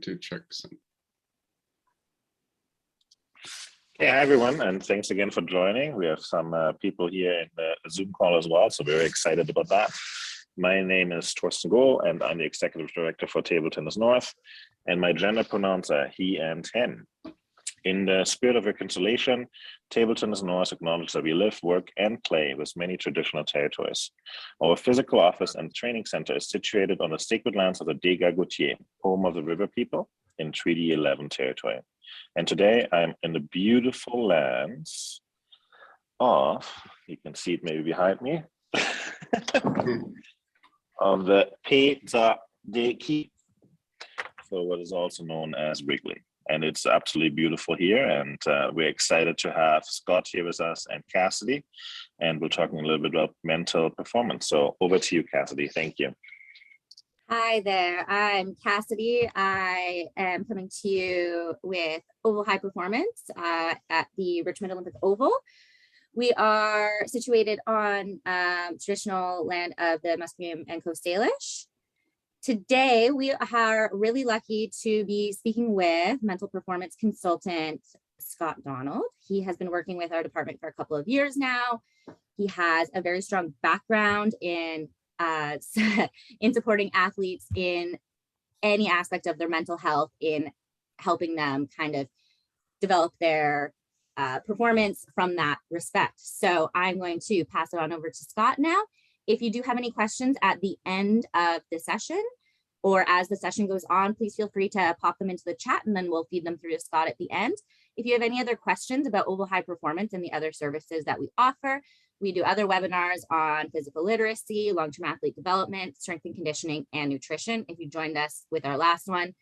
To check some. Hey, hi everyone, and thanks again for joining. We have some people here in the Zoom call as well, so we're very excited about that. My name is Torsten Gohl, and I'm the Executive Director for Table Tennis North, and my gender pronouns are he and him. In the spirit of reconciliation, Table Tennis North acknowledges that we live, work, and play with many traditional territories. Our physical office and training center is situated on the sacred lands of the Dega Gautier, home of the River People in Treaty 11 territory. And today I'm in the beautiful lands of, you can see it maybe behind me, of the Peta de Qui, so what is also known as Wrigley. And it's absolutely beautiful here. And we're excited to have Scott here with us and Cassidy. And we're talking a little bit about mental performance. So over to you, Cassidy. Thank you. Hi there, I'm Cassidy. I am coming to you with Oval High Performance at the Richmond Olympic Oval. We are situated on traditional land of the Musqueam and Coast Salish. Today, we are really lucky to be speaking with mental performance consultant Scott Donald. He has been working with our department for a couple of years now. He has a very strong background in supporting athletes in any aspect of their mental health, in helping them kind of develop their performance from that respect. So I'm going to pass it on over to Scott now. If you do have any questions at the end of the session or as the session goes on, please feel free to pop them into the chat and then we'll feed them through to Scott at the end. If you have any other questions about Oval High Performance and the other services that we offer, we do other webinars on physical literacy, long-term athlete development, strength and conditioning, and nutrition. If you joined us with our last one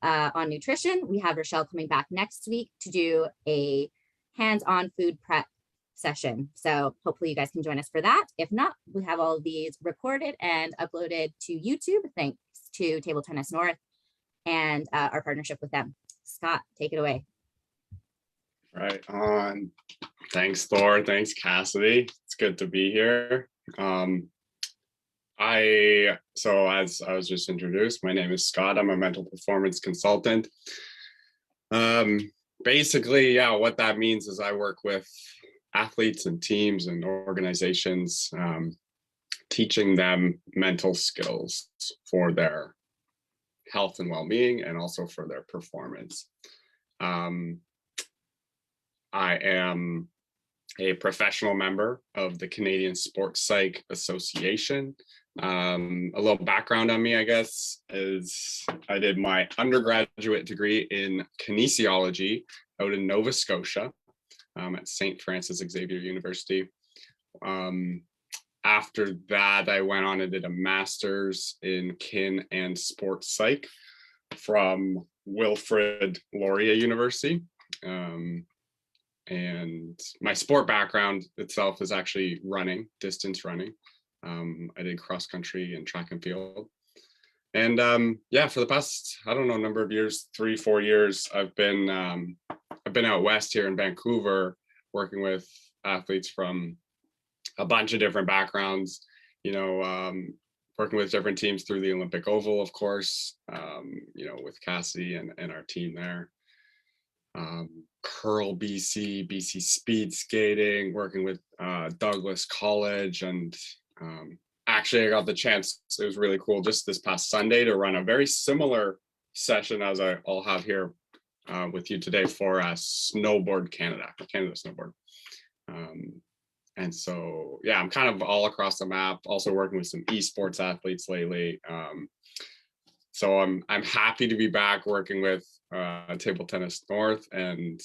on nutrition, we have Rochelle coming back next week to do a hands-on food prep session. So hopefully you guys can join us for that. If not, we have all of these recorded and uploaded to YouTube, thanks to Table Tennis North and our partnership with them. Scott, take it away. Right on. Thanks, Thor. Thanks, Cassidy. It's good to be here. So as I was just introduced, my name is Scott. I'm a mental performance consultant. Basically, yeah, what that means is I work with athletes and teams and organizations, teaching them mental skills for their health and well-being and also for their performance. I am a professional member of the Canadian Sports Psych Association. A little background on me, I guess, is I did my undergraduate degree in kinesiology out in Nova Scotia at St. Francis Xavier University. After that, I went on and did a master's in kin and sports psych from Wilfrid Laurier University. And my sport background itself is actually running, distance running. I did cross country and track and field. And yeah, for the past, I don't know, number of years, 3-4 years, I've been out west here in Vancouver working with athletes from a bunch of different backgrounds, you know, working with different teams through the Olympic Oval, of course, you know, with Cassidy and our team there. Curl BC, BC speed skating, working with Douglas College. And actually I got the chance, it was really cool just this past Sunday to run a very similar session as I'll have here with you today for Snowboard Canada Snowboard. And so, yeah, I'm kind of all across the map, also working with some esports athletes lately. So I'm happy to be back working with Table Tennis North and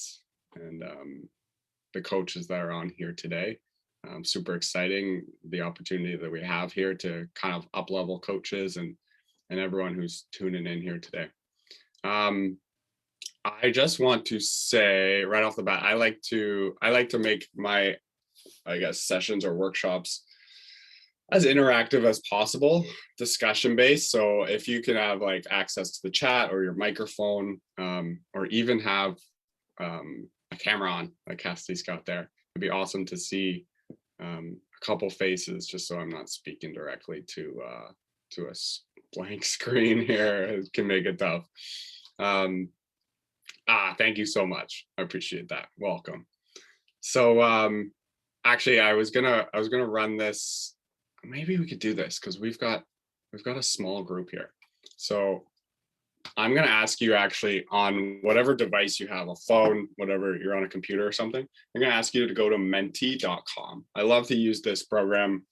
the coaches that are on here today. Super exciting, the opportunity that we have here to kind of up-level coaches and everyone who's tuning in here today. I just want to say right off the bat, I like to make my, I guess, sessions or workshops as interactive as possible, discussion based. So if you can have like access to the chat or your microphone, or even have a camera on like Cassidy's got there, it'd be awesome to see a couple faces, just so I'm not speaking directly to a blank screen here. It can make it tough. Thank you so much. I appreciate that. Welcome. So actually I was gonna run this. Maybe we could do this because we've got a small group here. So I'm gonna ask you actually on whatever device you have, a phone, whatever, you're on a computer or something, I'm gonna ask you to go to menti.com. I love to use this program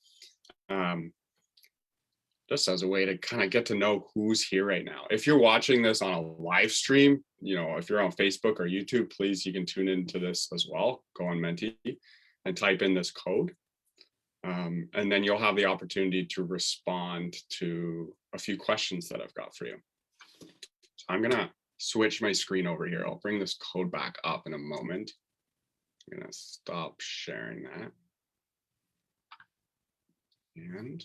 just as a way to kind of get to know who's here right now. If you're watching this on a live stream, if you're on Facebook or YouTube, please, you can tune into this as well. Go on Menti and type in this code. And then you'll have the opportunity to respond to a few questions that I've got for you. So I'm gonna switch my screen over here. I'll bring this code back up in a moment. I'm gonna stop sharing that. And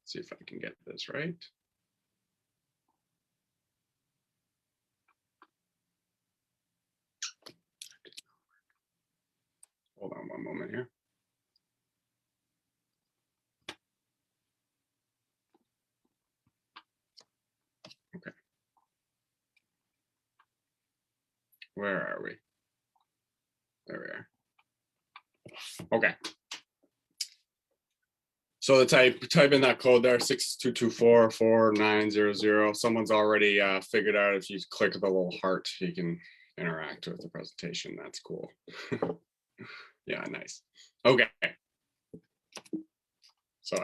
see if I can get this right. Hold on one moment here. Okay. Where are we? There we are. Okay. So the type in that code there, 62244900. Someone's already figured out if you click the little heart, you can interact with the presentation. That's cool. Yeah, nice. Okay. So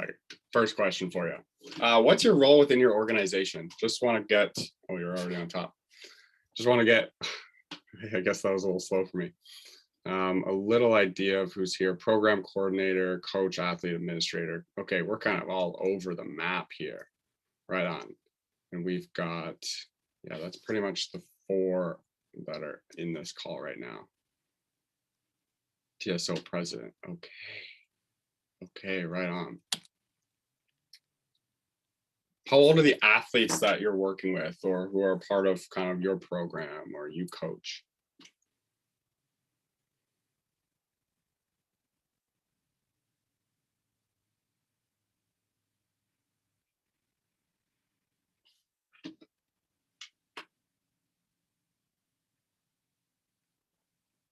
first question for you. What's your role within your organization? Just want to get, oh, you're already on top. Just want to get, I guess that was a little slow for me. A little idea of who's here. Program coordinator, coach, athlete, administrator. Okay, we're kind of all over the map here. Right on. And we've got, yeah, that's pretty much the 4 that are in this call right now. TSO president. Okay. Okay, right on. How old are the athletes that you're working with or who are part of kind of your program or you coach?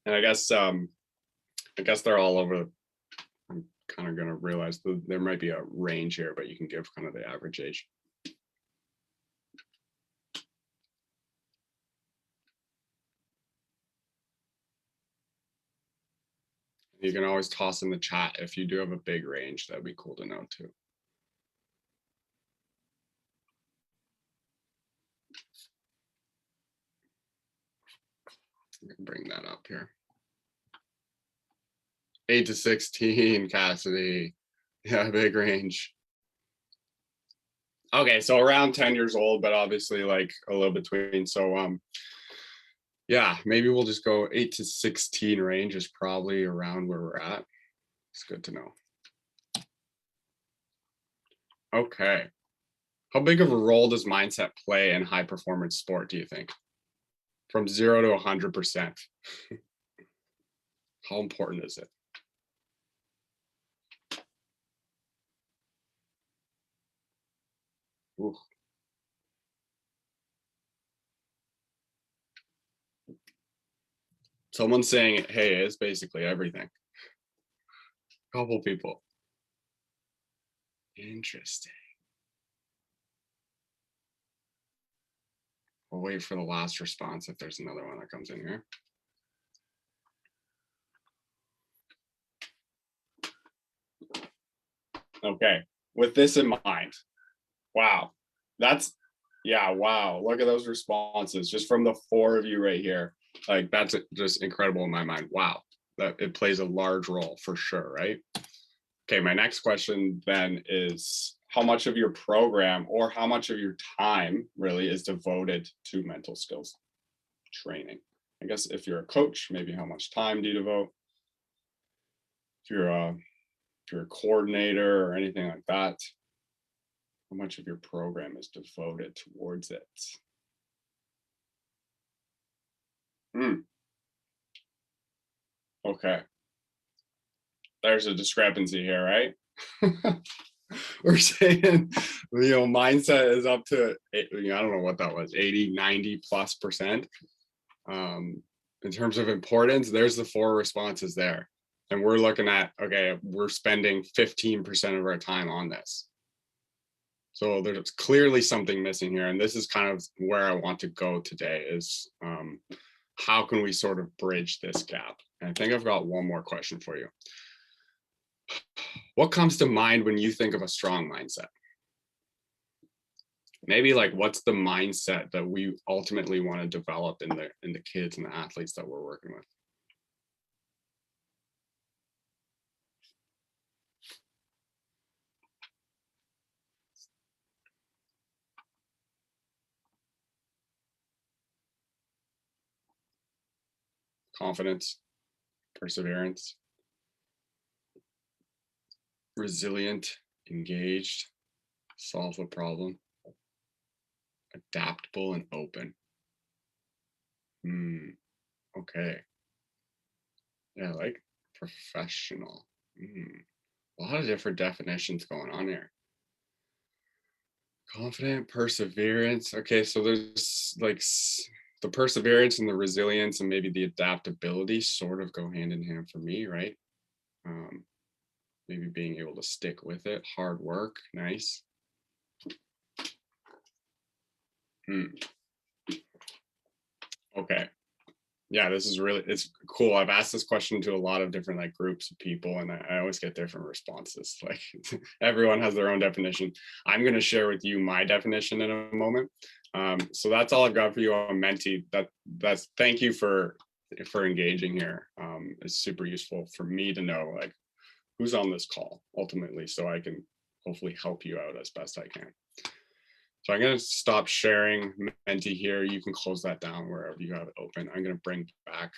And I guess they're all over. I'm kind of going to realize that there might be a range here, but you can give kind of the average age. You can always toss in the chat if you do have a big range. That'd be cool to know too. I can bring that up here. 8 to 16, Cassidy. Yeah, big range. Okay, so around 10 years old, but obviously like a little between. So yeah, maybe we'll just go 8 to 16 range is probably around where we're at. It's good to know. Okay. How big of a role does mindset play in high performance sport, do you think? From 0 to 100%. How important is it? Ooh. Someone's saying, hey, it's basically everything. Couple people. Interesting. We'll wait for the last response if there's another one that comes in here. Okay, with this in mind, wow, that's, yeah, wow, look at those responses just from the 4 of you right here. Like, that's just incredible in my mind. Wow, that it plays a large role for sure, right? Okay, my next question then is how much of your program or how much of your time really is devoted to mental skills training? I guess if you're a coach, maybe how much time do you devote? If you're a coordinator or anything like that, how much of your program is devoted towards it? Okay. There's a discrepancy here, right? we're saying, mindset is up to, I don't know what that was, 80, 90+%. In terms of importance, there's the 4 responses there. And we're looking at, okay, we're spending 15% of our time on this. So there's clearly something missing here. And this is kind of where I want to go today is how can we sort of bridge this gap? And I think I've got one more question for you. What comes to mind when you think of a strong mindset? Maybe like what's the mindset that we ultimately want to develop in the kids and the athletes that we're working with? Confidence, perseverance, resilient, engaged, solve a problem, adaptable and open. Okay. Yeah, like professional. A lot of different definitions going on here. Confident, perseverance. Okay, so there's like the perseverance and the resilience and maybe the adaptability sort of go hand in hand for me, right? Maybe being able to stick with it, hard work, nice. Okay. Yeah, this is really, it's cool. I've asked this question to a lot of different like groups of people and I always get different responses. Like everyone has their own definition. I'm going to share with you my definition in a moment. So that's all I've got for you on Menti. That's thank you for engaging here. It's super useful for me to know like who's on this call ultimately, so I can hopefully help you out as best I can. So I'm going to stop sharing Menti here. You can close that down wherever you have it open. I'm going to bring back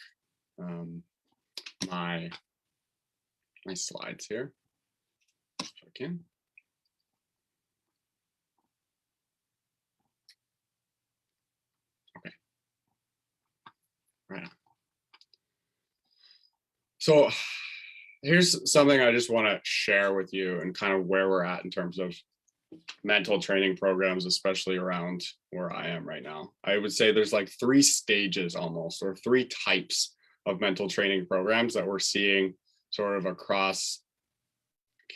my slides here, if I can. Okay. Right on. So here's something I just want to share with you and kind of where we're at in terms of mental training programs, especially around where I am right now. I would say there's like 3 stages almost, or 3 types of mental training programs that we're seeing sort of across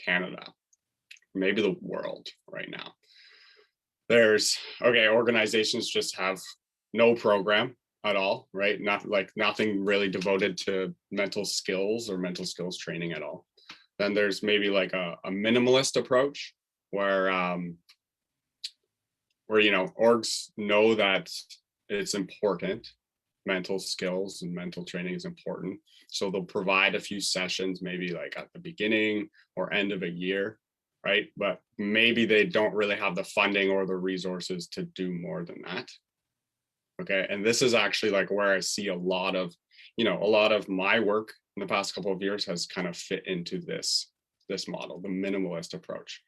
Canada, maybe the world right now. There's, okay, organizations just have no program at all, right? Nothing really devoted to mental skills or mental skills training at all. Then there's maybe like a minimalist approach where orgs know that it's important, mental skills and mental training is important, so they'll provide a few sessions maybe like at the beginning or end of a year, right? But maybe they don't really have the funding or the resources to do more than that. Okay, and this is actually like where I see a lot of my work in the past couple of years has kind of fit into this model, the minimalist approach.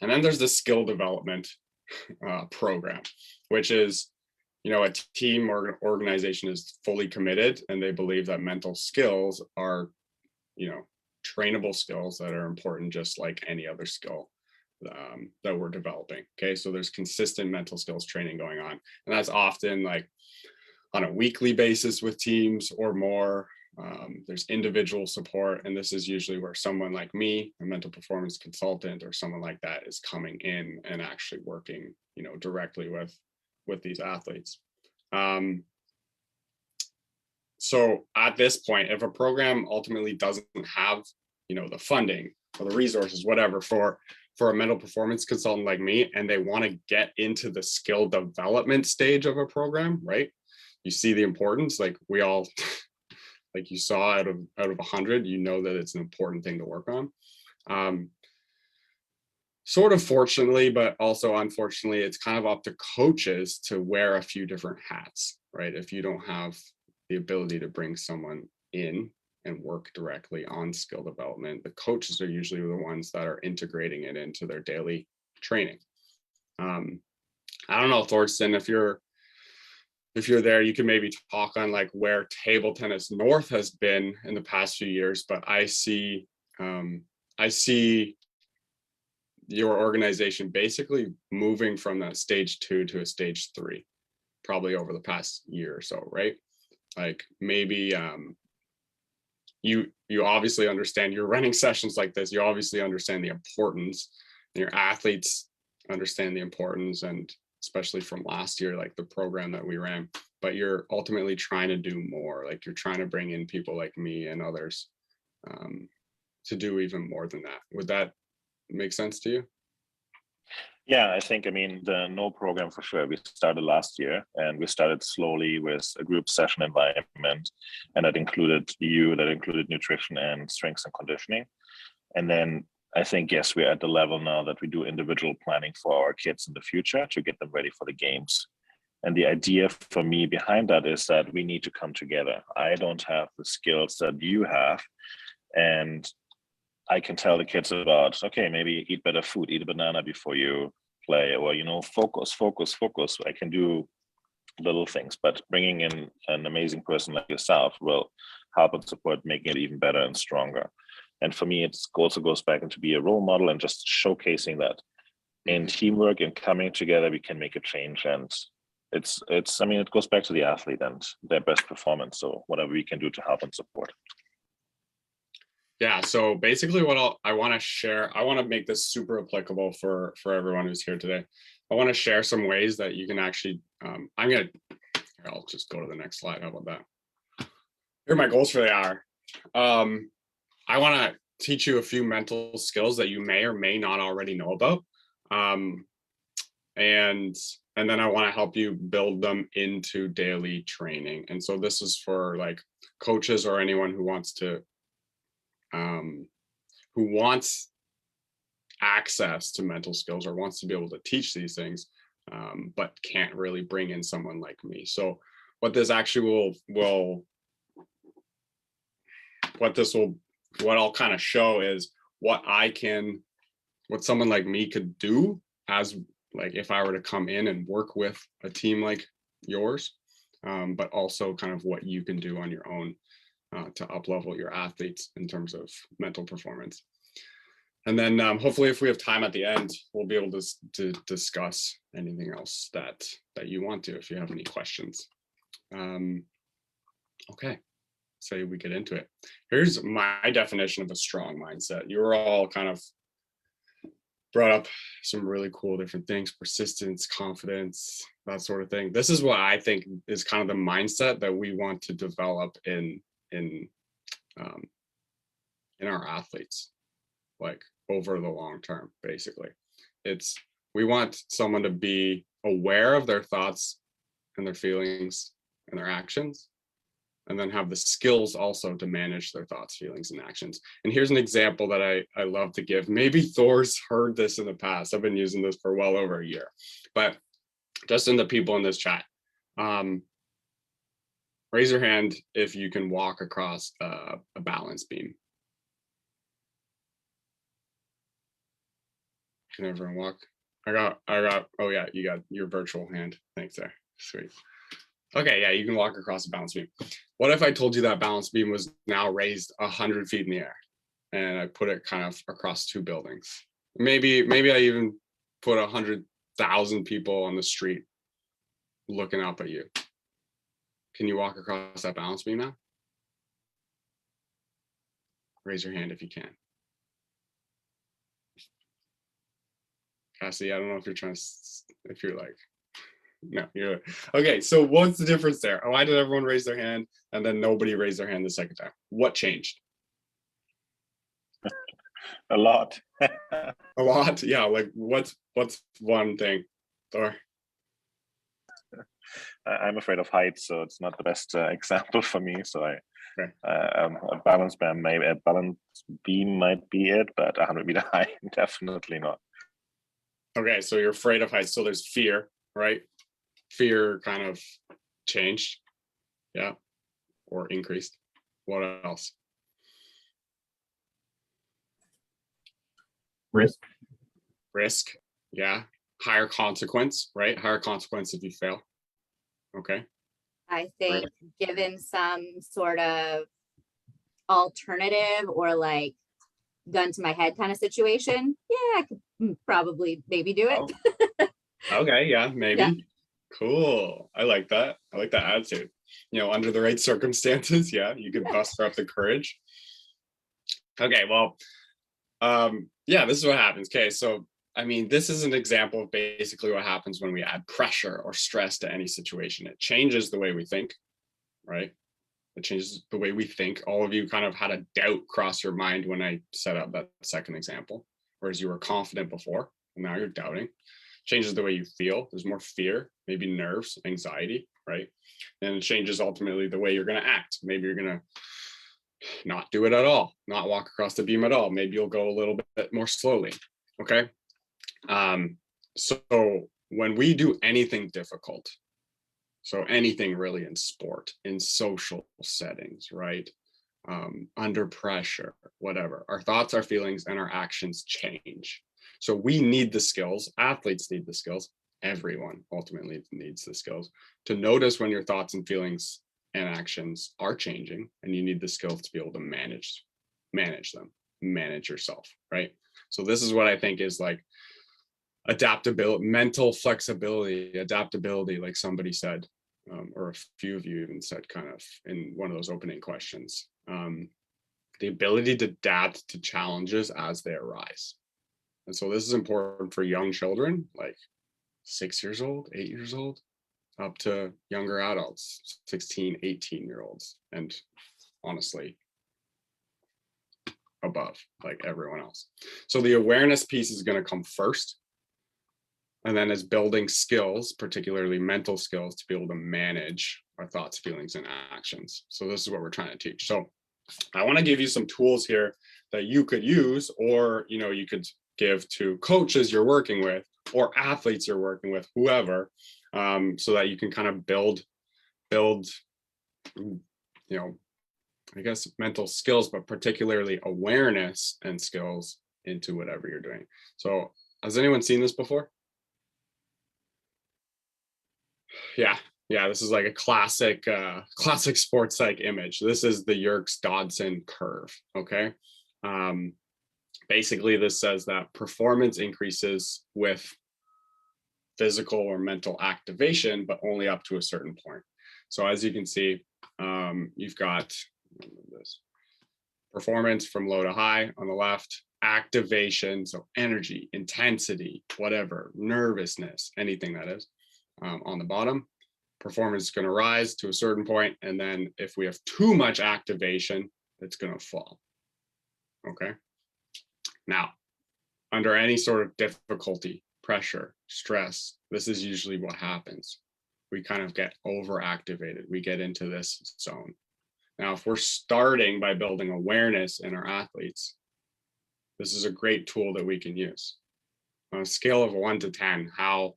And then there's the skill development program, which is, a team or organization is fully committed and they believe that mental skills are, trainable skills that are important just like any other skill that we're developing. Okay, so there's consistent mental skills training going on. And that's often like on a weekly basis with teams or more. There's individual support, and this is usually where someone like me, a mental performance consultant or someone like that, is coming in and actually working, directly with these athletes. So at this point, if a program ultimately doesn't have, the funding or the resources, whatever, for a mental performance consultant like me, and they want to get into the skill development stage of a program, right? You see the importance, like we all like you saw out of 100, that it's an important thing to work on. Sort of fortunately, but also unfortunately, it's kind of up to coaches to wear a few different hats, right? If you don't have the ability to bring someone in and work directly on skill development, the coaches are usually the ones that are integrating it into their daily training. I don't know, Thorsten, if you're there, you can maybe talk on like where Table Tennis North has been in the past few years, but I see your organization basically moving from that stage 2 to a stage 3, probably over the past year or so, right? Like maybe you obviously understand you're running sessions like this. You obviously understand the importance, and your athletes understand the importance, and especially from last year, like the program that we ran. But you're ultimately trying to do more. Like you're trying to bring in people like me and others to do even more than that. Would that make sense to you? Yeah, I think, I mean, the No program for sure. We started last year, and we started slowly with a group session environment, and that included nutrition and strengths and conditioning. And then I think, yes, we're at the level now that we do individual planning for our kids in the future to get them ready for the games. And the idea for me behind that is that we need to come together. I don't have the skills that you have, and I can tell the kids about, okay, maybe eat better food, eat a banana before you play, or, you know, focus. I can do little things, but bringing in an amazing person like yourself will help and support making it even better and stronger. And for me, it also goes back into be a role model and just showcasing that in teamwork and coming together, we can make a change. And I mean, it goes back to the athlete and their best performance. So whatever we can do to help and support. Yeah, so basically I want to share, I want to make this super applicable for everyone who's here today. I want to share some ways that you can actually, I'll just go to the next slide. How about that? Here are my goals for the hour. I want to teach you a few mental skills that you may or may not already know about. And then I want to help you build them into daily training. And so this is for like coaches or anyone who wants access to mental skills or wants to be able to teach these things, but can't really bring in someone like me. So what this actually what I'll kind of show is what someone like me could do, as like if I were to come in and work with a team like yours, but also kind of what you can do on your own to up-level your athletes in terms of mental performance. And then hopefully if we have time at the end, we'll be able to discuss anything else that you want to, if you have any questions. Okay, so we get into it. Here's my definition of a strong mindset. You were all kind of brought up some really cool different things: persistence, confidence, that sort of thing. This is what I think is kind of the mindset that we want to develop in our athletes, like over the long term. Basically, we want someone to be aware of their thoughts and their feelings and their actions, and then have the skills also to manage their thoughts, feelings, and actions. And here's an example that I love to give. Maybe Thor's heard this in the past. I've been using this for well over a year, but just in the people in this chat, raise your hand if you can walk across a balance beam. Can everyone walk? I got, oh yeah, you got your virtual hand. Thanks there, sweet. Okay, yeah, you can walk across a balance beam. What if I told you that balance beam was now raised 100 feet in the air, and I put it kind of across 2 buildings? Maybe I even put 100,000 people on the street looking up at you. Can you walk across that balance beam now? Raise your hand if you can. Cassie, I don't know if you're like, no, you're okay. So what's the difference there? Why did everyone raise their hand and then nobody raised their hand the second time? What changed? A lot. A lot? Yeah, like what's one thing? Thor? I'm afraid of heights, so it's not the best example for me. So Okay. A balance beam might be it, but 100-meter high, definitely not. Okay, so you're afraid of heights. So there's fear, right? Fear kind of changed, yeah, or increased. What else? Risk, yeah. Higher consequence, right? Higher consequence if you fail. Okay. I think given some sort of alternative or like gun to my head kind of situation, yeah, I could probably maybe do Oh, it. okay, yeah, maybe. Yeah. Cool. I like that. I like that attitude. Under the right circumstances, yeah, you could Yeah. muster up the courage. Okay, well, yeah, this is what happens. Okay, so I mean, this is an example of basically what happens when we add pressure or stress to any situation. It changes the way we think, right? It changes the way we think. All of you kind of had a doubt cross your mind when I set up that second example, whereas you were confident before, and now you're doubting. Changes the way you feel. There's more fear, maybe nerves, anxiety, right? And it changes ultimately the way you're going to act. Maybe you're going to not do it at all, not walk across the beam at all. Maybe you'll go a little bit more slowly. Okay. So when we do anything difficult, so anything really in sport, in social settings, right? Under pressure, whatever, our thoughts, our feelings, and our actions change. So we need the skills, athletes need the skills, everyone ultimately needs the skills to notice when your thoughts and feelings and actions are changing, and you need the skills to be able to manage them, manage yourself, right? So this is what I think is like adaptability, mental flexibility, adaptability, like somebody said, or a few of you even said kind of in one of those opening questions. The ability to adapt to challenges as they arise. And so this is important for young children, like 6 years old, 8 years old, up to younger adults, 16, 18-year-olds, and honestly, above, like everyone else. So the awareness piece is going to come first. And then as building skills, particularly mental skills, to be able to manage our thoughts, feelings, and actions. So this is what we're trying to teach. So I want to give you some tools here that you could use, or you could give to coaches you're working with, or athletes you're working with, whoever, so that you can kind of build, I guess mental skills, but particularly awareness and skills into whatever you're doing. So has anyone seen this before? Yeah, this is like a classic sports psych image. This is the Yurk's Dodson curve. Okay. Basically this says that performance increases with physical or mental activation, but only up to a certain point. So as you can see, you've got this performance from low to high on the left, activation, so energy, intensity, whatever, nervousness, anything that is, on the bottom. Performance is going to rise to a certain point, and then if we have too much activation, it's going to fall. Okay. Now, under any sort of difficulty, pressure, stress, this is usually what happens. We kind of get overactivated. We get into this zone. Now, if we're starting by building awareness in our athletes, this is a great tool that we can use. On a scale of 1 to 10, how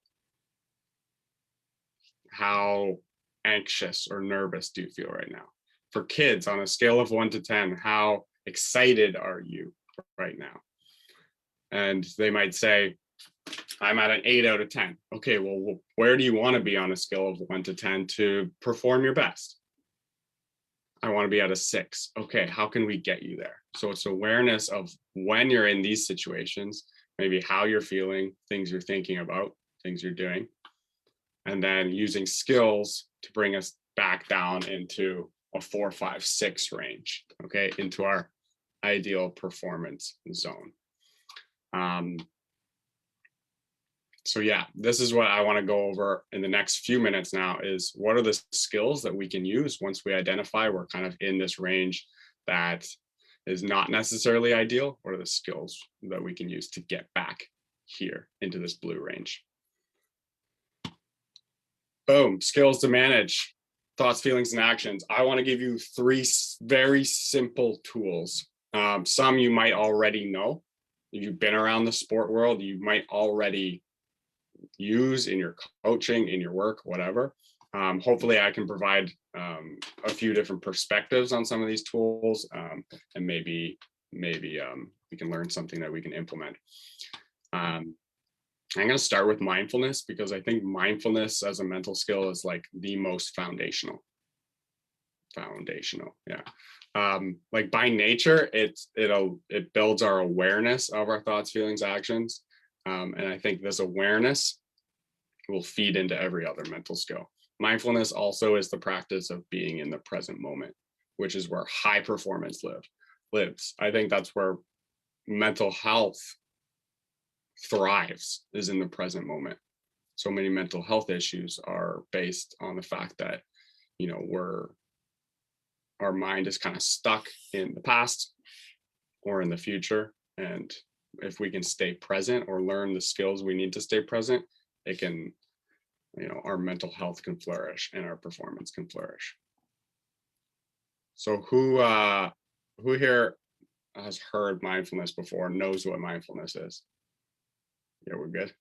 anxious or nervous do you feel right now? For kids, on a scale of 1 to 10, how excited are you right now? And they might say, I'm at an 8 out of 10. Okay, well, where do you want to be on a scale of 1 to 10 to perform your best? I want to be at a 6. Okay, how can we get you there? So it's awareness of when you're in these situations, maybe how you're feeling, things you're thinking about, things you're doing, and then using skills to bring us back down into a 4, 5, 6 range, okay, into our ideal performance zone. So yeah, this is what I want to go over in the next few minutes now, is what are the skills that we can use once we identify we're kind of in this range that is not necessarily ideal. What are the skills that we can use to get back here into this blue range? Boom, skills to manage thoughts, feelings, and actions. I want to give you 3 very simple tools. Some you might already know. If you've been around the sport world, you might already use in your coaching, in your work, whatever. Hopefully I can provide a few different perspectives on some of these tools, and maybe we can learn something that we can implement. I'm going to start with mindfulness, because I think mindfulness as a mental skill is like the most foundational. Yeah. Like by nature, it builds our awareness of our thoughts, feelings, actions. And I think this awareness will feed into every other mental skill. Mindfulness also is the practice of being in the present moment, which is where high performance lives. I think that's where mental health thrives, is in the present moment. So many mental health issues are based on the fact that, you know, our mind is kind of stuck in the past or in the future. And if we can stay present or learn the skills we need to stay present, it can, you know, our mental health can flourish and our performance can flourish. So who here has heard mindfulness before, knows what mindfulness is? Yeah, we're good.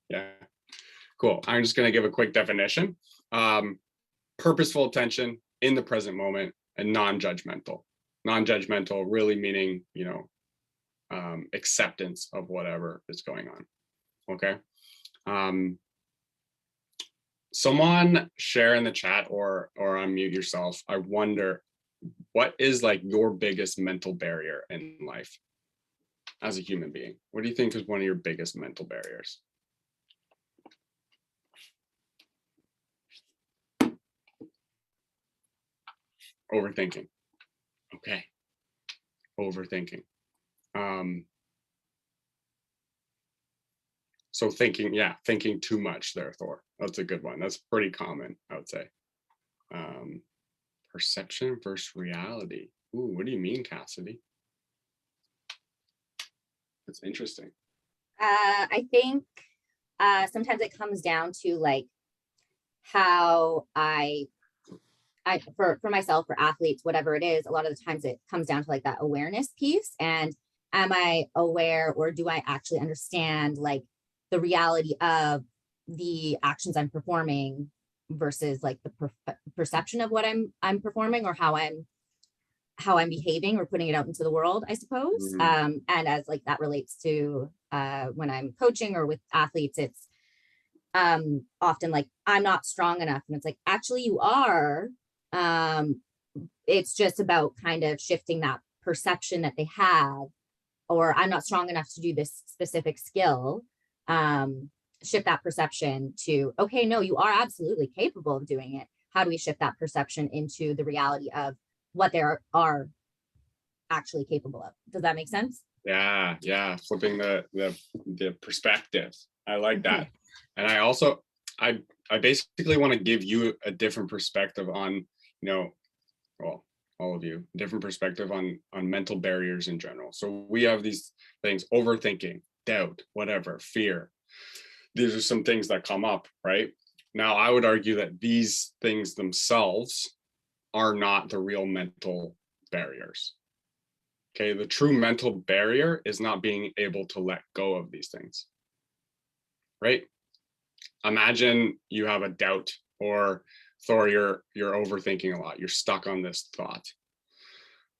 Yeah, cool. I'm just going to give a quick definition. Purposeful attention in the present moment and non-judgmental. Non-judgmental really meaning, you know, acceptance of whatever is going on. Okay. Someone share in the chat or unmute yourself. I wonder, what is like your biggest mental barrier in life as a human being? What do you think is one of your biggest mental barriers? Overthinking. Okay. Overthinking. So thinking too much there, Thor. That's a good one. That's pretty common, I would say. Perception versus reality. Ooh, what do you mean, Cassidy? That's interesting. I think sometimes it comes down to like how for myself, for athletes, whatever it is, a lot of the times it comes down to like that awareness piece. And am I aware, or do I actually understand like the reality of the actions I'm performing versus like the perception of what I'm performing, or how I'm behaving or putting it out into the world, I suppose. And as like that relates to when I'm coaching or with athletes, it's often like, I'm not strong enough. And it's like, actually you are. It's just about kind of shifting that perception that they have, or I'm not strong enough to do this specific skill. Shift that perception to, okay, no, you are absolutely capable of doing it. How do we shift that perception into the reality of what they are actually capable of? Does that make sense? Yeah. Flipping the perspective. I like that. And I basically want to give you a different perspective on, you know, well, all of you, different perspective on mental barriers in general. So we have these things: overthinking, doubt, whatever, fear. These are some things that come up, right? Now, I would argue that these things themselves are not the real mental barriers. Okay, the true mental barrier is not being able to let go of these things, right? Imagine you have a doubt, or Thor, you're overthinking a lot. You're stuck on this thought.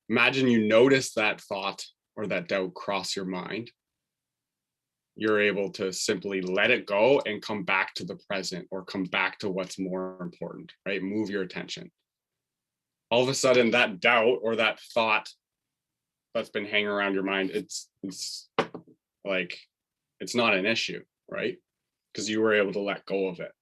Imagine you notice that thought or that doubt cross your mind. You're able to simply let it go and come back to the present, or come back to what's more important, right? Move your attention. All of a sudden, that doubt or that thought that's been hanging around your mind, it's like, it's not an issue, right? Because you were able to let go of it.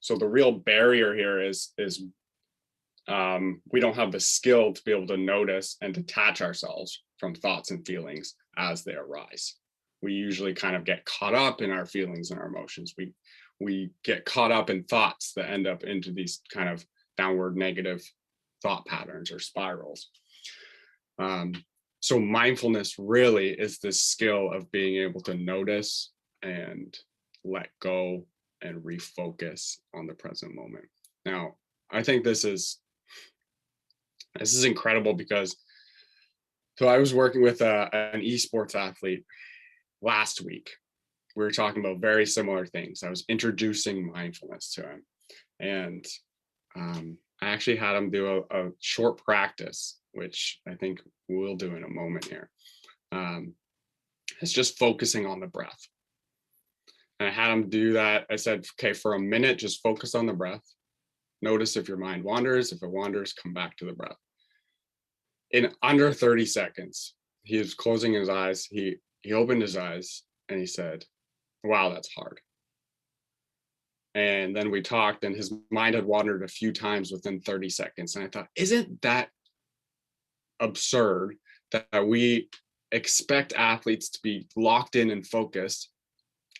So the real barrier here is we don't have the skill to be able to notice and detach ourselves from thoughts and feelings as they arise. We usually kind of get caught up in our feelings and our emotions. We get caught up in thoughts that end up into these kind of downward negative thought patterns or spirals. So mindfulness really is this skill of being able to notice and let go and refocus on the present moment. Now, I think this is incredible, because so I was working with an esports athlete last week. We were talking about very similar things. I was introducing mindfulness to him, and I actually had him do a short practice, which I think we'll do in a moment here. It's just focusing on the breath. And I had him do that. I said, okay, for a minute, just focus on the breath. Notice if your mind wanders. If it wanders, come back to the breath. In under 30 seconds, he was closing his eyes. He opened his eyes, And he said, wow, that's hard. And then we talked, and his mind had wandered a few times within 30 seconds. And I thought, isn't that absurd that we expect athletes to be locked in and focused,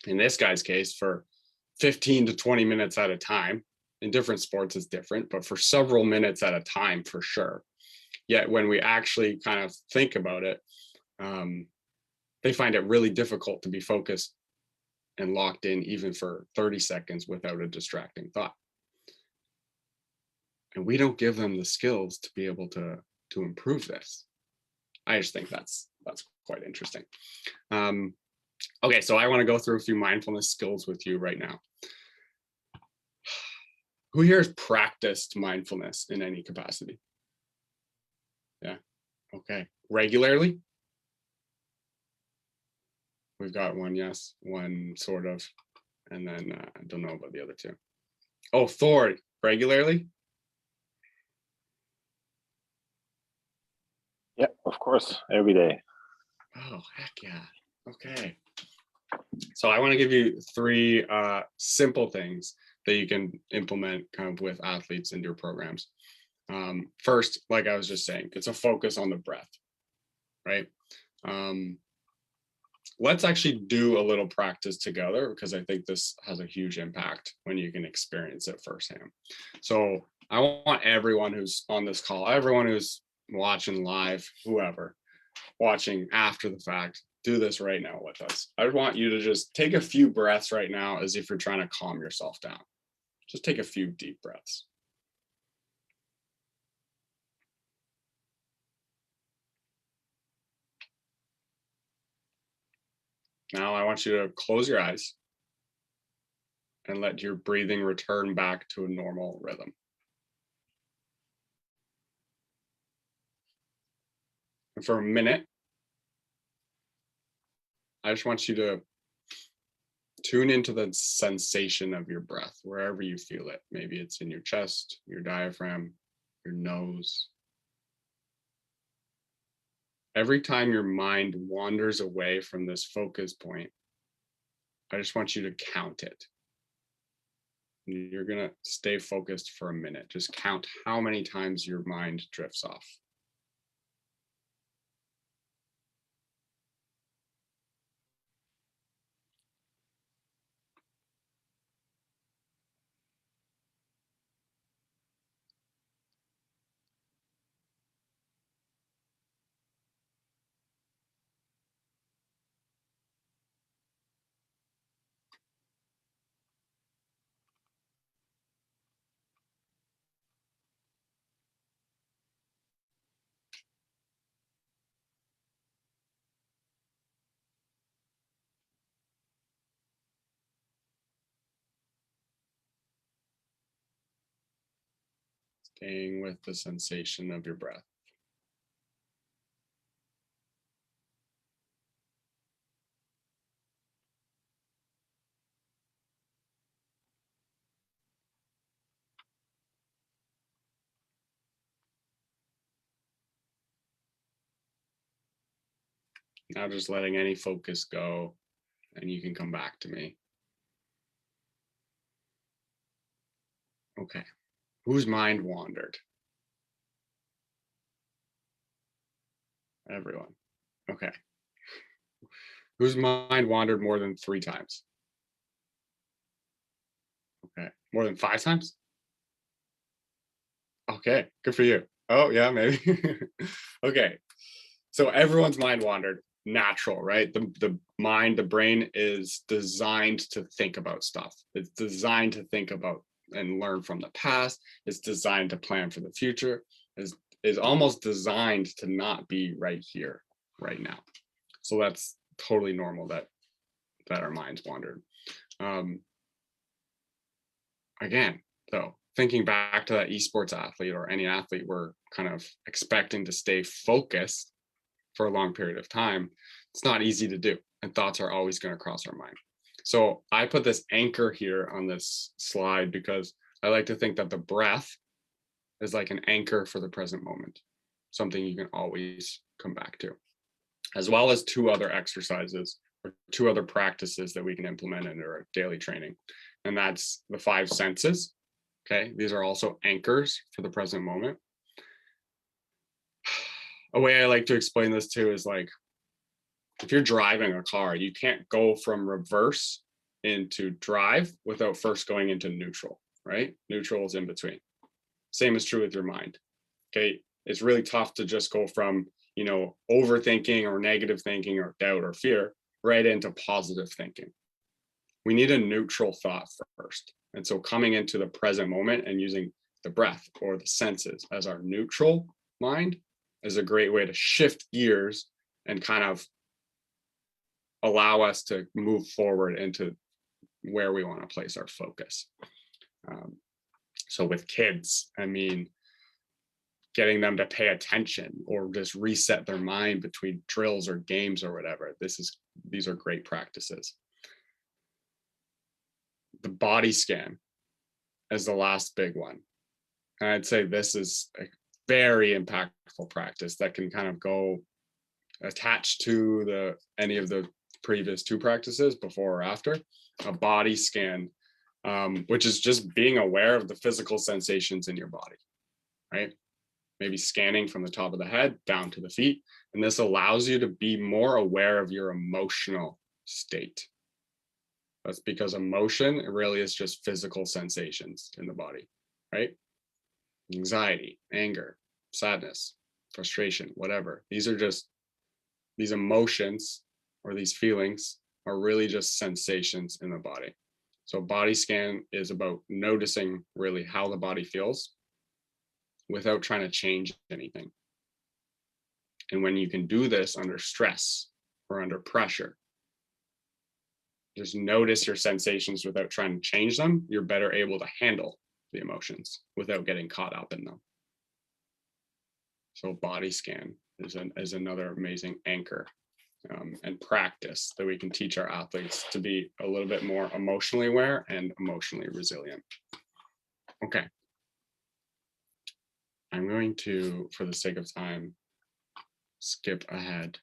in this guy's case, for 15 to 20 minutes at a time? In different sports, it's different, but for several minutes at a time, for sure. Yet when we actually kind of think about it, they find it really difficult to be focused and locked in even for 30 seconds without a distracting thought. And we don't give them the skills to be able to improve this. I just think that's quite interesting. Okay, so I want to go through a few mindfulness skills with you right now. Who here has practiced mindfulness in any capacity? Yeah, okay. Regularly? We've got one yes, one sort of, and then I don't know about the other two. Oh, Thor, regularly? Yeah, of course, every day. Oh, heck yeah. Okay. So I want to give you three simple things that you can implement kind of with athletes into your programs. First, like I was just saying, it's a focus on the breath, right? Let's actually do a little practice together, because I think this has a huge impact when you can experience it firsthand. So I want everyone who's on this call, everyone who's watching live, whoever watching after the fact, do this right now with us. I want you to just take a few breaths right now as if you're trying to calm yourself down. Just take a few deep breaths. Now I want you to close your eyes and let your breathing return back to a normal rhythm. And for a minute, I just want you to tune into the sensation of your breath, wherever you feel it. Maybe it's in your chest, your diaphragm, your nose. Every time your mind wanders away from this focus point, I just want you to count it. You're going to stay focused for a minute. Just count how many times your mind drifts off. Staying with the sensation of your breath. Now just letting any focus go, and you can come back to me. Okay. Whose mind wandered? Everyone. Okay. Whose mind wandered more than 3 times? Okay. More than 5 times? Okay. Good for you. Oh, yeah, maybe. Okay. So everyone's mind wandered. Natural, right? The mind, the brain is designed to think about stuff. It's designed to think about and learn from the past. It's designed to plan for the future. Is almost designed to not be right here, right now. So that's totally normal that our minds wandered. Again, though, thinking back to that esports athlete or any athlete, we're kind of expecting to stay focused for a long period of time. It's not easy to do, and thoughts are always going to cross our mind. So I put this anchor here on this slide because I like to think that the breath is like an anchor for the present moment, something you can always come back to, as well as 2 other exercises or two other practices that we can implement into our daily training. And that's the 5 senses. Okay, these are also anchors for the present moment. A way I like to explain this too is like, if you're driving a car, you can't go from reverse into drive without first going into neutral, right? Neutral is in between. Same is true with your mind. Okay, it's really tough to just go from, you know, overthinking or negative thinking or doubt or fear right into positive thinking. We need a neutral thought first. And so coming into the present moment and using the breath or the senses as our neutral mind is a great way to shift gears and kind of allow us to move forward into where we want to place our focus. So with kids, I mean, getting them to pay attention or just reset their mind between drills or games or whatever. These are great practices. The body scan is the last big one. And I'd say this is a very impactful practice that can kind of go attached to any of the previous 2 practices before or after. A body scan, which is just being aware of the physical sensations in your body, right? Maybe scanning from the top of the head down to the feet. And this allows you to be more aware of your emotional state. That's because emotion really is just physical sensations in the body, right? Anxiety, anger, sadness, frustration, whatever. These emotions or these feelings are really just sensations in the body. So body scan is about noticing really how the body feels without trying to change anything. And when you can do this under stress or under pressure, just notice your sensations without trying to change them, you're better able to handle the emotions without getting caught up in them. So body scan is another amazing anchor and practice that we can teach our athletes to be a little bit more emotionally aware and emotionally resilient. Okay. I'm going to, for the sake of time, skip ahead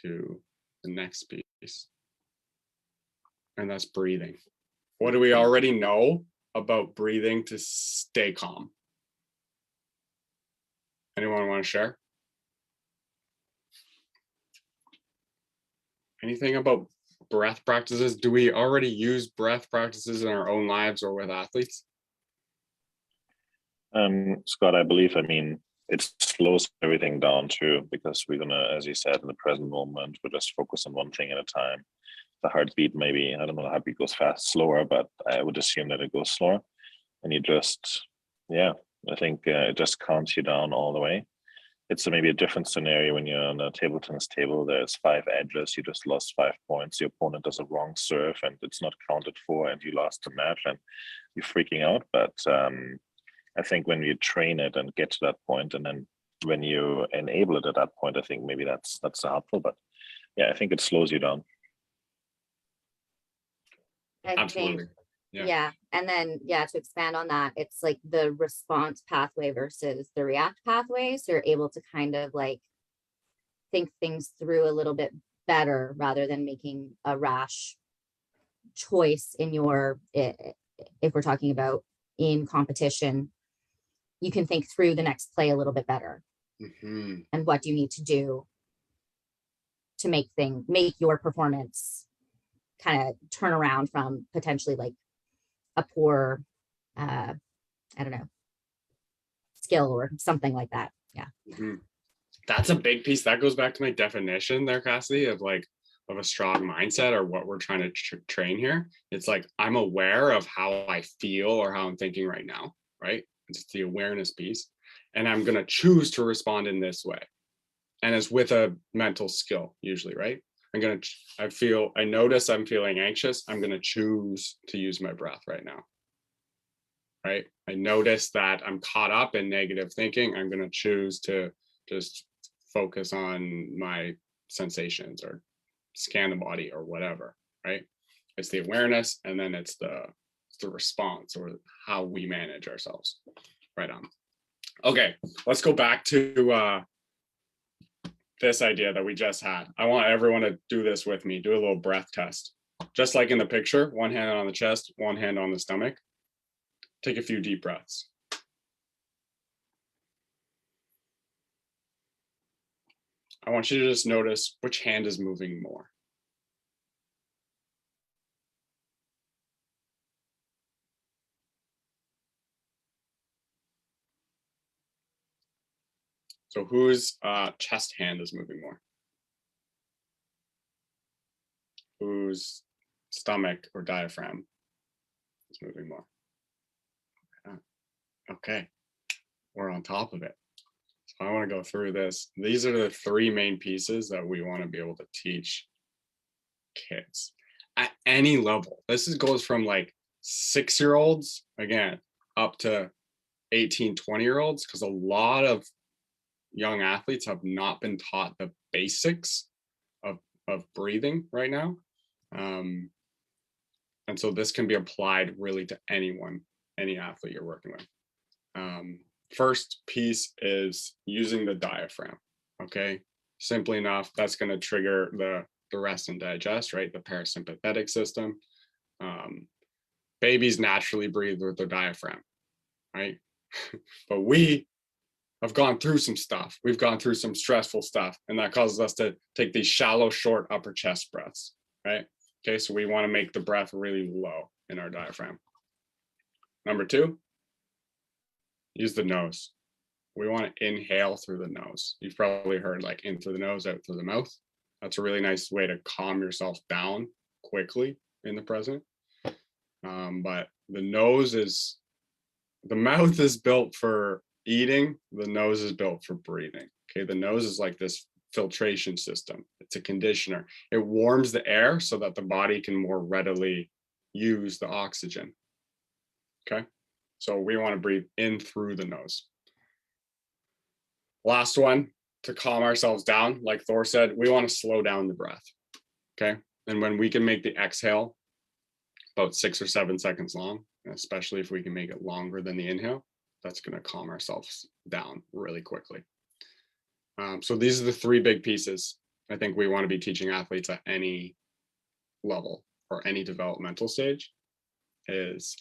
to the next piece. And that's breathing. What do we already know about breathing to stay calm? Anyone want to share? Anything about breath practices? Do we already use breath practices in our own lives or with athletes? Scott, I believe, it slows everything down too, because we're gonna, as you said, in the present moment, we're just focus on one thing at a time. The heartbeat, maybe, I don't know, the heartbeat goes slower, but I would assume that it goes slower. And you just, I think it just calms you down all the way. It's maybe a different scenario when you're on a table tennis table. There's 5 edges, you just lost 5 points. Your opponent does a wrong serve and it's not counted for, and you lost the match and you're freaking out. But I think when you train it and get to that point, and then when you enable it at that point, I think maybe that's helpful. But yeah, I think it slows you down. Absolutely. Yeah. And then, to expand on that, it's like the response pathway versus the react pathway. So you're able to kind of like think things through a little bit better rather than making a rash choice in if we're talking about in competition, you can think through the next play a little bit better. Mm-hmm. And what you need to do to make your performance kind of turn around from potentially like a poor, I don't know, skill or something like that. Yeah. Mm-hmm. That's a big piece. That goes back to my definition there, Cassidy, of a strong mindset or what we're trying to train here. It's like, I'm aware of how I feel or how I'm thinking right now, right? It's the awareness piece. And I'm going to choose to respond in this way. And it's with a mental skill usually, right? I notice I'm feeling anxious. I'm going to choose to use my breath right now. Right? I notice that I'm caught up in negative thinking. I'm going to choose to just focus on my sensations or scan the body or whatever, right? It's the awareness, and then it's the response or how we manage ourselves. Right on. Okay, let's go back to this idea that we just had. I want everyone to do this with me. Do a little breath test. Just like in the picture, one hand on the chest, one hand on the stomach. Take a few deep breaths. I want you to just notice which hand is moving more. So whose chest hand is moving more? Whose stomach or diaphragm is moving more? Okay, we're on top of it. So I want to go through this. These are the three main pieces that we want to be able to teach kids at any level. Goes from like 6-year-olds, again, up to 18, 20-year-olds, because a lot of young athletes have not been taught the basics of breathing right now. And so this can be applied really to anyone, any athlete you're working with. First piece is using the diaphragm. Okay, simply enough, that's going to trigger the rest and digest, right? The parasympathetic system. Babies naturally breathe with their diaphragm, right? But we have gone through some stuff. We've gone through some stressful stuff, and that causes us to take these shallow, short upper chest breaths, right? Okay, so we want to make the breath really low in our diaphragm. Number 2, use the nose. We want to inhale through the nose. You've probably heard like in through the nose, out through the mouth. That's a really nice way to calm yourself down quickly in the present. But the mouth is built for eating. The nose is built for breathing. Okay, the nose is like this filtration system. It's a conditioner. It warms the air so that the body can more readily use the oxygen. Okay, so we want to breathe in through the nose. Last one, to calm ourselves down, like Thor said, we want to slow down the breath. Okay, and when we can make the exhale about 6 or 7 seconds long, especially if we can make it longer than the inhale, that's going to calm ourselves down really quickly. So these are the 3 big pieces I think we want to be teaching athletes at any level or any developmental stage is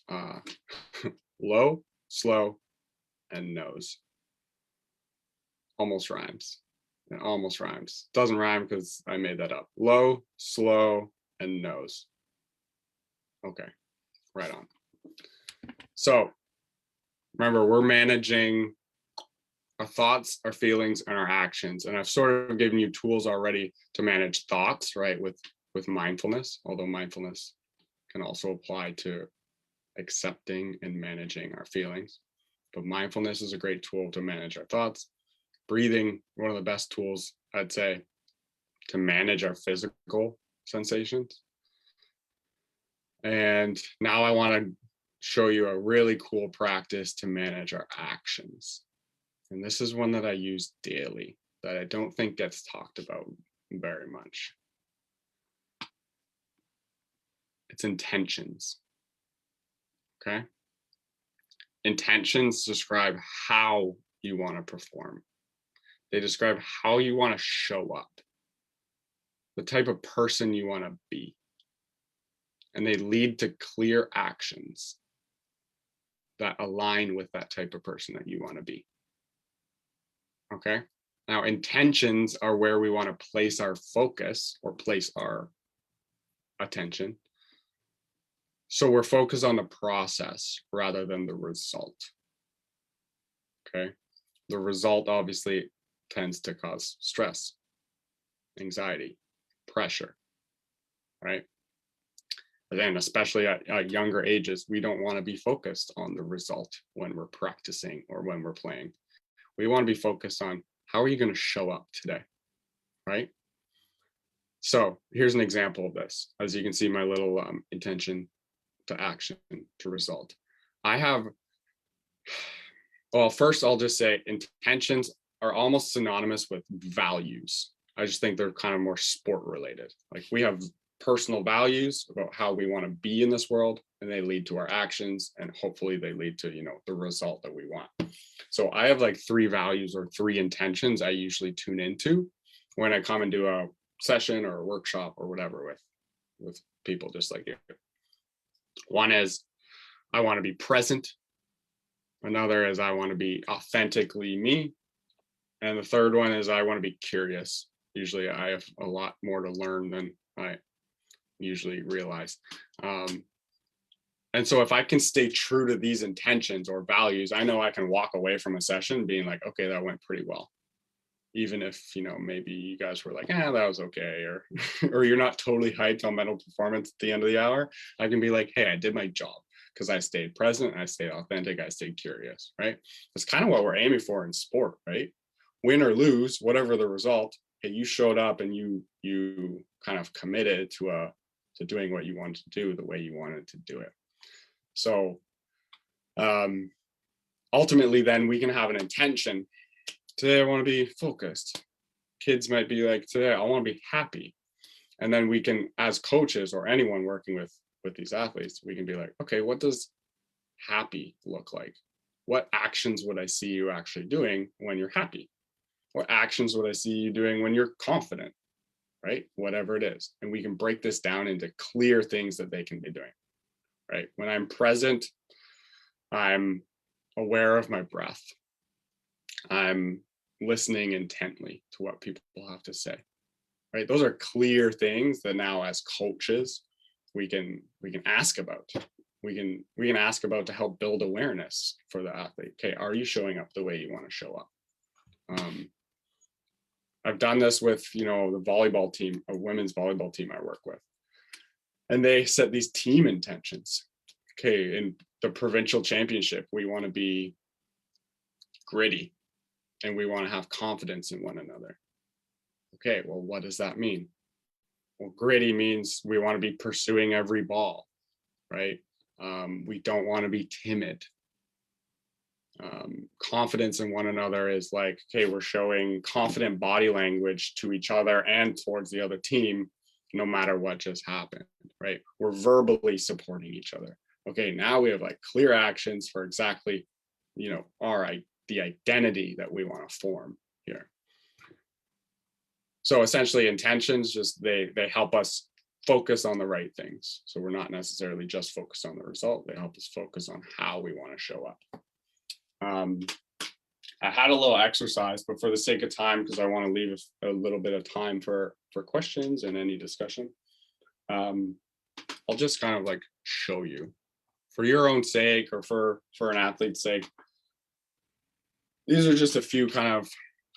low, slow, and nose. Almost rhymes. It almost rhymes. Doesn't rhyme because I made that up. Low, slow, and nose. Okay, right on. So remember, we're managing our thoughts, our feelings, and our actions. And I've sort of given you tools already to manage thoughts, right, with mindfulness, although mindfulness can also apply to accepting and managing our feelings. But mindfulness is a great tool to manage our thoughts. Breathing, one of the best tools, I'd say, to manage our physical sensations. And now I want to show you a really cool practice to manage our actions. And this is one that I use daily that I don't think gets talked about very much. It's intentions. Okay? Intentions describe how you want to perform. They describe how you want to show up, the type of person you want to be. And they lead to clear actions that align with that type of person that you want to be. Okay? Now, intentions are where we want to place our focus or place our attention. So we're focused on the process rather than the result. Okay? The result obviously tends to cause stress, anxiety, pressure, right? But then, especially at younger ages, we don't want to be focused on the result when we're practicing or when we're playing. We want to be focused on how are you going to show up today, right? So here's an example of this. As you can see, my little intention to action to result. Well, first I'll just say intentions are almost synonymous with values. I just think they're kind of more sport related. Like we have personal values about how we want to be in this world, and they lead to our actions, and hopefully they lead to, the result that we want. So I have like 3 values or 3 intentions I usually tune into when I come and do a session or a workshop or whatever with people just like you. One is I want to be present. Another is I want to be authentically me. And the third one is I want to be curious. Usually I have a lot more to learn than I usually realize. And so if I can stay true to these intentions or values, I know I can walk away from a session being like, okay, that went pretty well. Even if, maybe you guys were like, that was okay. Or, or you're not totally hyped on mental performance at the end of the hour. I can be like, hey, I did my job because I stayed present, I stayed authentic, I stayed curious, right? That's kind of what we're aiming for in sport, right? Win or lose, whatever the result, hey, you showed up and you kind of committed to doing what you wanted to do the way you wanted to do it. So ultimately, then we can have an intention. Today, I want to be focused. Kids might be like, today, I want to be happy. And then we can, as coaches or anyone working with these athletes, we can be like, okay, what does happy look like? What actions would I see you actually doing when you're happy? What actions would I see you doing when you're confident, right? Whatever it is. And we can break this down into clear things that they can be doing, right? When I'm present, I'm aware of my breath. I'm listening intently to what people have to say, right? Those are clear things that now as coaches, we can ask about. We can ask about to help build awareness for the athlete. Okay, are you showing up the way you want to show up? I've done this with, the volleyball team, a women's volleyball team I work with. And they set these team intentions. Okay, in the provincial championship, we want to be gritty and we want to have confidence in one another. Okay, well, what does that mean? Well, gritty means we want to be pursuing every ball, right? We don't want to be timid. Confidence in one another is like, okay, we're showing confident body language to each other and towards the other team, no matter what just happened, right? We're verbally supporting each other. Okay, now we have like clear actions for exactly, the identity that we want to form here. So essentially intentions, just they help us focus on the right things. So we're not necessarily just focused on the result. They help us focus on how we want to show up. I had a little exercise, but for the sake of time, because I want to leave a little bit of time for questions and any discussion, I'll just kind of like show you for your own sake or for an athlete's sake. These are just a few kind of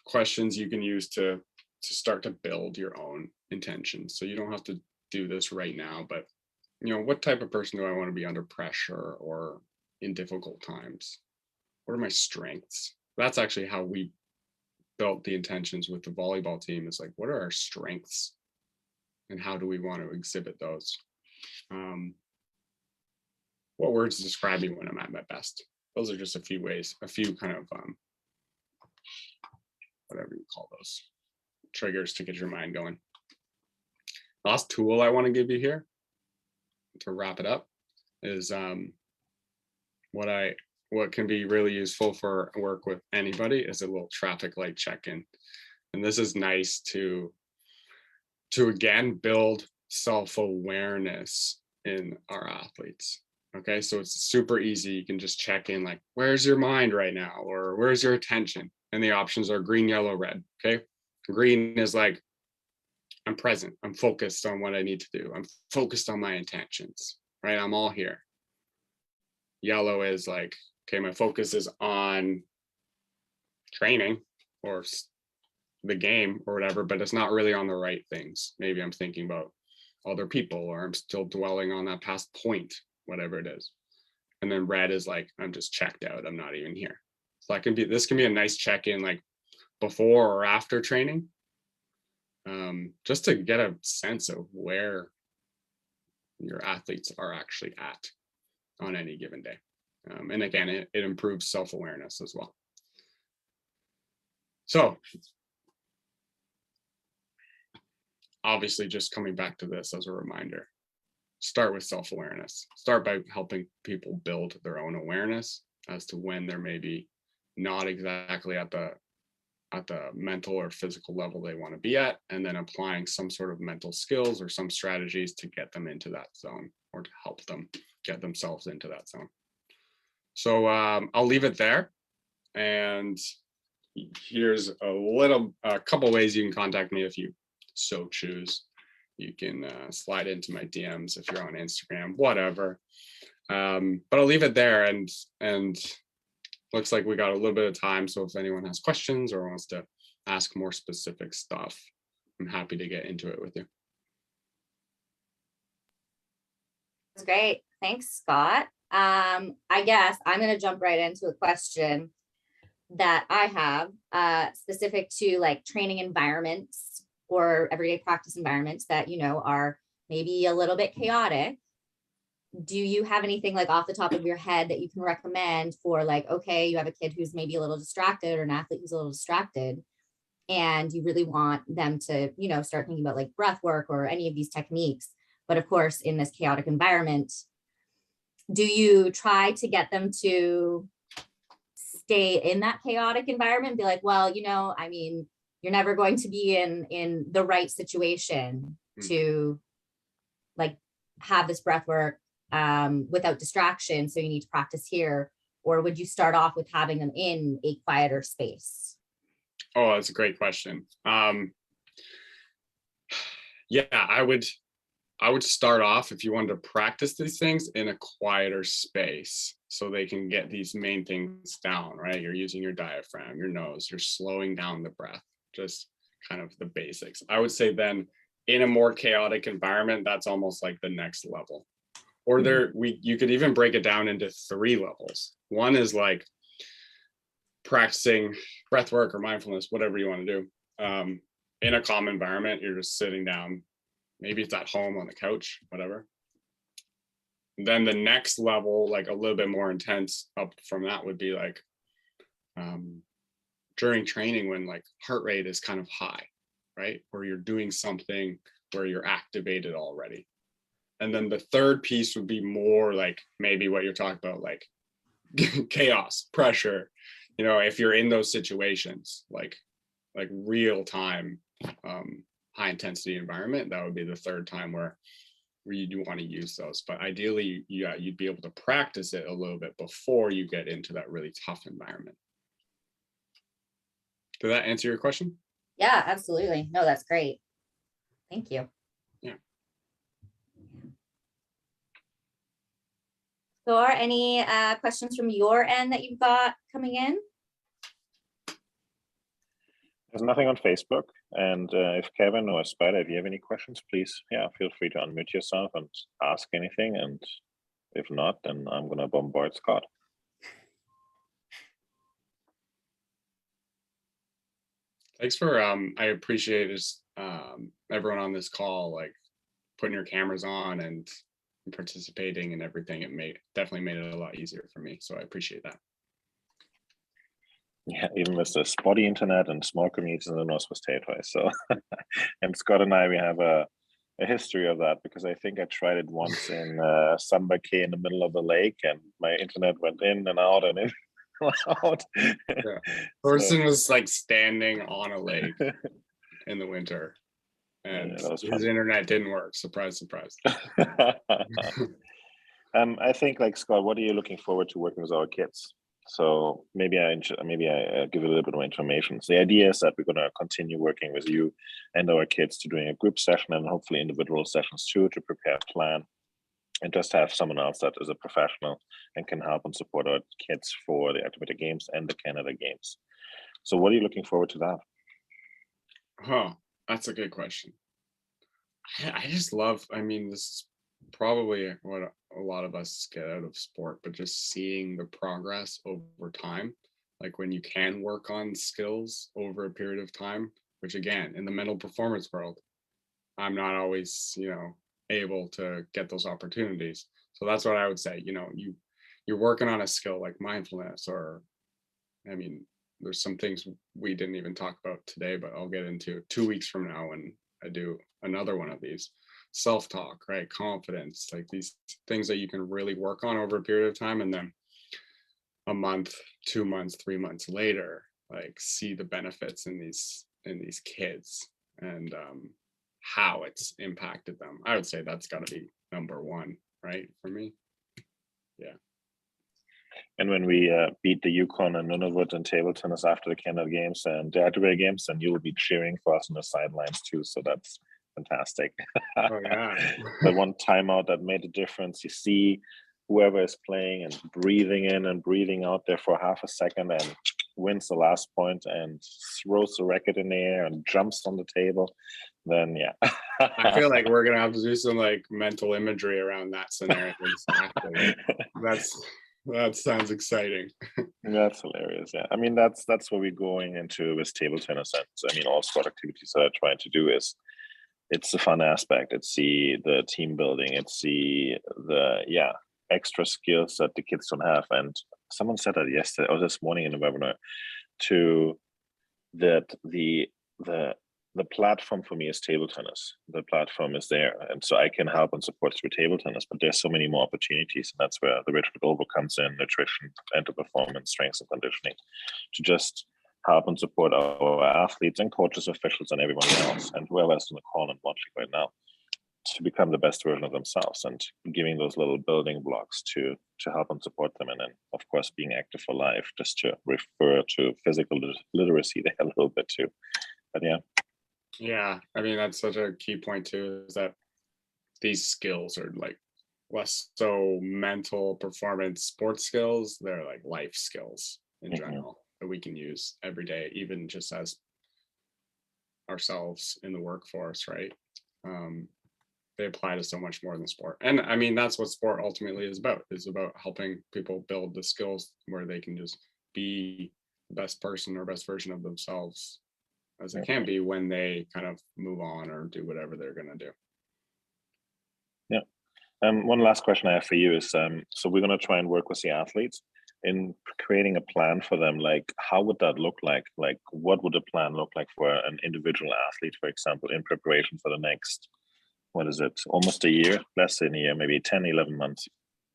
questions you can use to start to build your own intentions. So you don't have to do this right now, but what type of person do I want to be under pressure or in difficult times? What are my strengths? That's actually how we built the intentions with the volleyball team, is like, what are our strengths and how do we want to exhibit those? What words describe me when I'm at my best? Those are just a few ways, a few kind of whatever you call those, triggers to get your mind going. Last tool I want to give you here to wrap it up is what can be really useful for work with anybody is a little traffic light check-in. And this is nice to again build self-awareness in our athletes. Okay, so it's super easy. You can just check in like, where's your mind right now? Or where's your attention? And the options are green, yellow, red. Okay, green is like, I'm present. I'm focused on what I need to do. I'm focused on my intentions, right? I'm all here. Yellow is like, okay, my focus is on training or the game or whatever, but it's not really on the right things. Maybe I'm thinking about other people, or I'm still dwelling on that past point, whatever it is. And then red is like, I'm just checked out. I'm not even here. So this can be a nice check-in like before or after training, just to get a sense of where your athletes are actually at on any given day. And again, it improves self-awareness as well. So obviously, just coming back to this as a reminder, start with self-awareness. Start by helping people build their own awareness as to when they're maybe not exactly at the at the mental or physical level they want to be at, and then applying some sort of mental skills or some strategies to get them into that zone or to help them get themselves into that zone. So I'll leave it there. And here's a couple ways you can contact me if you so choose. You can slide into my DMs if you're on Instagram, whatever. But I'll leave it there, and looks like we got a little bit of time. So if anyone has questions or wants to ask more specific stuff, I'm happy to get into it with you. That's great. Thanks, Scott. I guess I'm going to jump right into a question that I have specific to like training environments or everyday practice environments that, you know, are maybe a little bit chaotic. Do you have anything like off the top of your head that you can recommend for like, okay, you have a kid who's maybe a little distracted or an athlete who's a little distracted, and you really want them to, you know, start thinking about like breath work or any of these techniques. But of course, in this chaotic environment, do you try to get them to stay in that chaotic environment? Be like, well, you know, I mean, you're never going to be in the right situation to like have this breath work without distraction. So you need to practice here. Or would you start off with having them in a quieter space? Oh, that's a great question. Yeah, I would start off, if you wanted to practice these things, in a quieter space so they can get these main things down, right? You're using your diaphragm, your nose, you're slowing down the breath, just kind of the basics. I would say then in a more chaotic environment, that's almost like the next level. Or you could even break it down into 3 levels. One is like practicing breath work or mindfulness, whatever you want to do. In a calm environment, you're just sitting down. Maybe it's at home on the couch, whatever. Then the next level, like a little bit more intense up from that, would be like during training when like heart rate is kind of high, right? Or you're doing something where you're activated already. And then the third piece would be more like maybe what you're talking about, like chaos, pressure. You know, if you're in those situations, like real time, high intensity environment, that would be the third time where you do want to use those. But ideally, yeah, you'd be able to practice it a little bit before you get into that really tough environment. Did that answer your question? Yeah, absolutely. No, that's great. Thank you. Yeah. So are any questions from your end that you've got coming in? There's nothing on Facebook. And if Kevin or Spider, if you have any questions, please, yeah, feel free to unmute yourself and ask anything. And if not, then I'm going to bombard Scott. Thanks for, I appreciate just everyone on this call, like putting your cameras on and participating and everything. It definitely made it a lot easier for me. So I appreciate that. Yeah, even with the spotty internet and small communities in the Northwest Territories. So, and Scott and I, we have a history of that, because I think I tried it once in Samba Cay in the middle of the lake, and my internet went in and out and in and out. Yeah. Person was like standing on a lake in the winter, and his internet didn't work. Surprise, surprise. I think, like Scott, what are you looking forward to working with our kids? So maybe I give a little bit more information. So the idea is that we're going to continue working with you and our kids to doing a group session and hopefully individual sessions too, to prepare a plan and just have someone else that is a professional and can help and support our kids for the Activator Games and the Canada Games. So what are you looking forward to that? Oh, that's a good question. I just love, I mean, this is probably what a lot of us get out of sport, but just seeing the progress over time, like when you can work on skills over a period of time, which again, in the mental performance world, I'm not always, able to get those opportunities. So that's what I would say. You're working on a skill like mindfulness, or, I mean, there's some things we didn't even talk about today, but I'll get into 2 weeks from now when I do another one of these. Self-talk, right? Confidence, like these things that you can really work on over a period of time, and then a month, 2 months, 3 months later, like see the benefits in these kids and how it's impacted them. I would say that's got to be number one, right, for me. Yeah. And when we beat the Yukon and Nunavut in table tennis after the Canada Games and the Atterbury Games, and you will be cheering for us on the sidelines too. So that's fantastic. Oh yeah. The one timeout that made a difference. You see whoever is playing and breathing in and breathing out there for half a second and wins the last point and throws the racket in the air and jumps on the table. Then yeah. I feel like we're gonna have to do some like mental imagery around that scenario. Exactly. That sounds exciting. That's hilarious. Yeah, I mean that's where we're going into with table tennis. And I mean all sport activities that I try to do is it's the fun aspect. It's the team building. It's the extra skills that the kids don't have. And someone said that yesterday or this morning in the webinar too, that the platform for me is table tennis. The platform is there, and so I can help and support through table tennis. But there's so many more opportunities, and that's where the Richmond Oval comes in: nutrition, mental performance, strength and conditioning, to just help and support our athletes and coaches, officials, and everyone else, and whoever's on the call and watching right now, to become the best version of themselves, and giving those little building blocks to help and support them. And then, of course, being active for life, just to refer to physical literacy there a little bit too. But yeah. Yeah, I mean, that's such a key point too, is that these skills are like less so mental performance sports skills, they're like life skills in general that we can use every day, even just as ourselves in the workforce, right? They apply to so much more than sport. And I mean, that's what sport ultimately is about helping people build the skills where they can just be the best person or best version of themselves as they can be when they kind of move on or do whatever they're going to do. Yeah. One last question I have for you is, so we're going to try and work with the athletes in creating a plan for them. Like, how would that look like? Like, what would a plan look like for an individual athlete, for example, in preparation for the next, what is it, almost a year, less than a year, maybe 10, 11 months?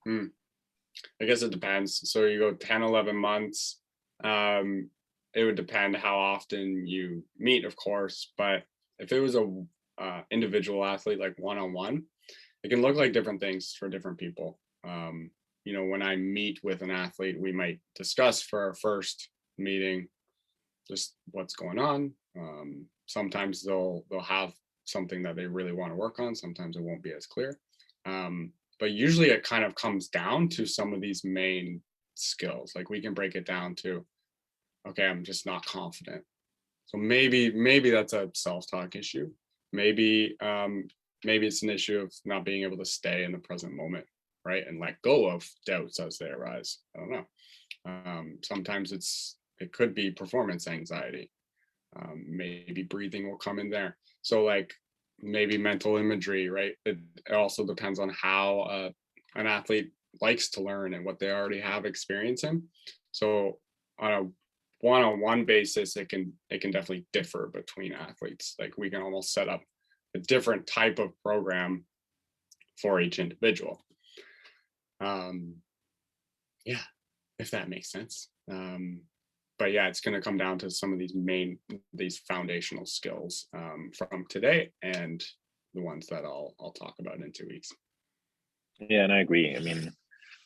I guess it depends. So you go 10, 11 months. It would depend how often you meet, of course, but if it was a individual athlete, like one-on-one, it can look like different things for different people. You know, when I meet with an athlete, we might discuss for our first meeting just what's going on. Sometimes they'll have something that they really want to work on. Sometimes it won't be as clear. But usually it kind of comes down to some of these main skills. Like we can break it down to, okay, I'm just not confident. So maybe that's a self-talk issue. Maybe it's an issue of not being able to stay in the present moment, right? And let go of doubts as they arise. I don't know. Sometimes it could be performance anxiety. Maybe breathing will come in there. So like maybe mental imagery, right? It also depends on how an athlete likes to learn and what they already have experience in. So on a one-on-one basis, it can definitely differ between athletes. Like we can almost set up a different type of program for each individual. Yeah, if that makes sense. But yeah, it's going to come down to some of these foundational skills from today and the ones that I'll talk about in 2 weeks. Yeah, and I agree. I mean,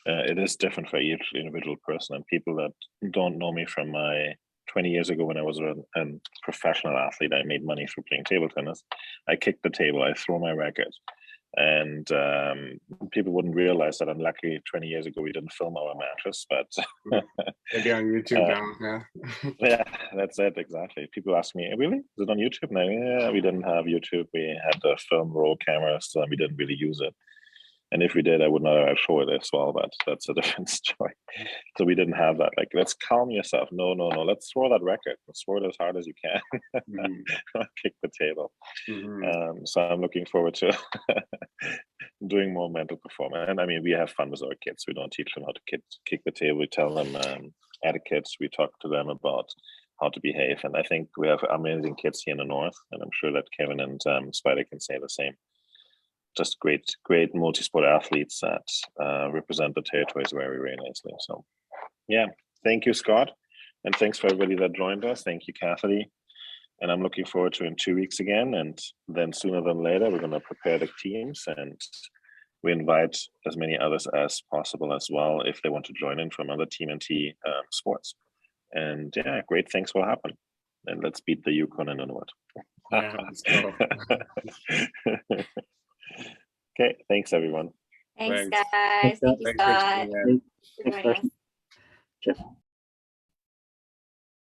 it is different for each individual person, and people that don't know me from my 20 years ago when I was a professional athlete, I made money through playing table tennis. I kicked the table, I throw my racket. And people wouldn't realize that, unluckily 20 years ago we didn't film our matches, but maybe on YouTube now. Yeah, that's it, exactly. People ask me, really, is it on YouTube? No, yeah, we didn't have YouTube. We had the film roll cameras, so we didn't really use it. And if we did, I would not show it as well, but that's a different story. So we didn't have that. Like, let's calm yourself. No. Let's throw that racket. Let's throw it as hard as you can. Kick the table. So I'm looking forward to doing more mental performance. And I mean, we have fun with our kids. We don't teach them how to kick the table. We tell them etiquette. We talk to them about how to behave. And I think we have amazing kids here in the North. And I'm sure that Kevin and Spider can say the same. Just great multi-sport athletes that represent the territories very, very nicely. So yeah, thank you, Scott. And thanks for everybody that joined us. Thank you, Kathy. And I'm looking forward to in 2 weeks again. And then sooner than later, we're going to prepare the teams, and we invite as many others as possible as well if they want to join in from other TMNT sports. And yeah, great things will happen. And let's beat the Yukon in Inuit. Yeah, let's go. Okay, thanks everyone. Thanks, Thanks. guys. Thank you, Thanks for Scott, tuning in. for joining us. Sure.